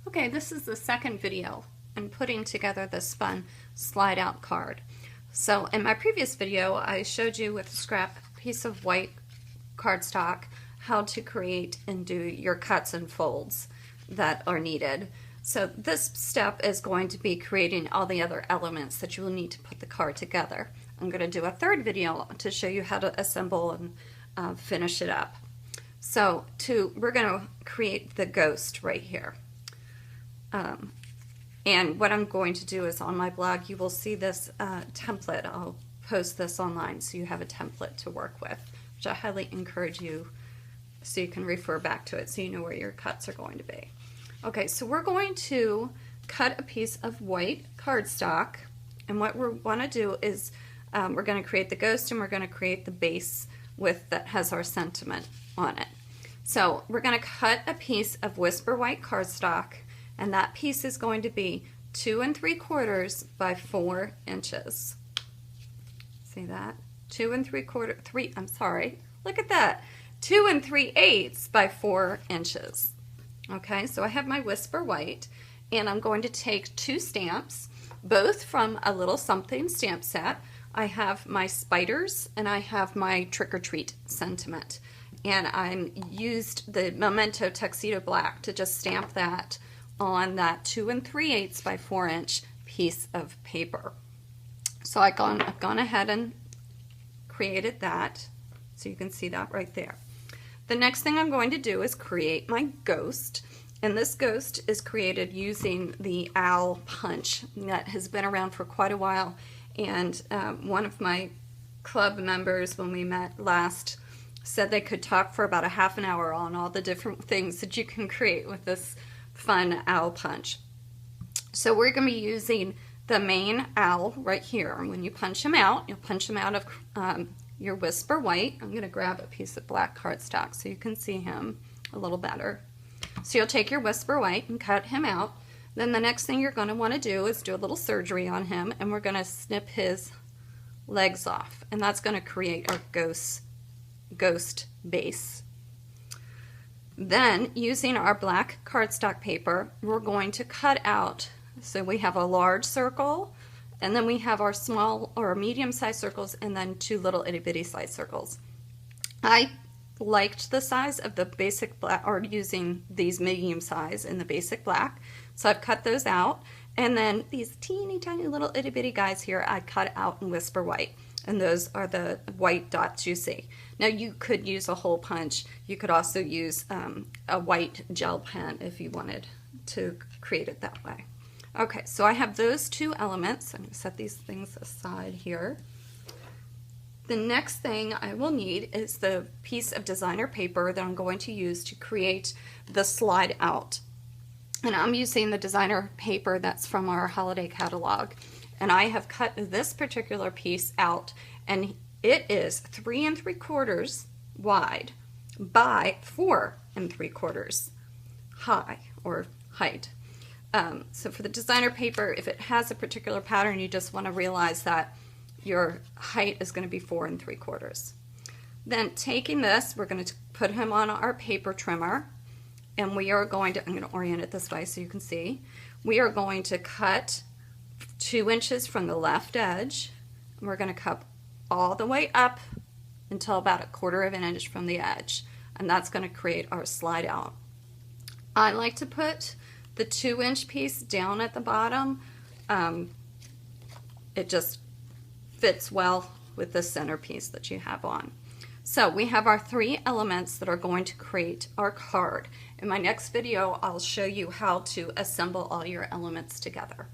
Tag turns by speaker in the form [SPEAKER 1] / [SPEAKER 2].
[SPEAKER 1] Okay, this is the second video in putting together this fun slide out card. So in my previous video, I showed you with a scrap piece of white cardstock how to create and do your cuts and folds that are needed. So this step is going to be creating all the other elements that you will need to put the card together. I'm going to do a third video to show you how to assemble and finish it up. So we're going to create the ghost right here. And what I'm going to do is on my blog you will see this template. I'll post this online so you have a template to work with, which I highly encourage you so you can refer back to it so you know where your cuts are going to be. Okay, so we're going to cut a piece of white cardstock, and what we want to do is we're going to create the ghost and we're going to create the base that has our sentiment on it. So we're going to cut a piece of Whisper white cardstock, and that piece is going to be 2 3/4 by 4 inches. See that? 2 3/4, I'm sorry, look at that. 2 3/8 by 4 inches. Okay, so I have my Whisper white, and I'm going to take 2 stamps, both from a Little Something stamp set. I have my spiders and I have my Trick or Treat sentiment. And I used the Memento Tuxedo Black to just stamp that on that 2 3/8 by 4 inch piece of paper. So I've gone ahead and created that, so you can see that right there. The next thing I'm going to do is create my ghost, and this ghost is created using the owl punch that has been around for quite a while, and one of my club members when we met last said they could talk for about a half an hour on all the different things that you can create with this fun owl punch. So we're going to be using the main owl right here, and when you punch him out, you'll punch him out of your Whisper white. I'm going to grab a piece of black cardstock so you can see him a little better. So you'll take your Whisper white and cut him out. Then the next thing you're going to want to do is do a little surgery on him, and we're going to snip his legs off, and that's going to create our ghost base. Then using our black cardstock paper, we're going to cut out, so we have a large circle, and then we have our small or medium-sized circles, and then 2 little itty-bitty sized circles. I liked the size of the basic black, or using these medium size in the basic black, so I've cut those out. And then these teeny tiny little itty-bitty guys here I cut out in Whisper white, and those are the white dots you see. Now you could use a hole punch. You could also use a white gel pen if you wanted to create it that way. Okay, so I have those 2 elements. I'm going to set these things aside here. The next thing I will need is the piece of designer paper that I'm going to use to create the slide out. And I'm using the designer paper that's from our holiday catalog. And I have cut this particular piece out, and it is 3 3/4 wide by 4 3/4 high, or height. So for the designer paper, if it has a particular pattern, you just want to realize that your height is going to be 4 3/4. Then taking this, we're going to put him on our paper trimmer, and we are going to, I'm going to orient it this way so you can see, we are going to cut 2 inches from the left edge, and we're going to cut all the way up until about 1/4 inch from the edge, and that's going to create our slide out. I like to put the 2 inch piece down at the bottom. It just fits well with the center piece that you have on. So we have our 3 elements that are going to create our card. In my next video, I'll show you how to assemble all your elements together.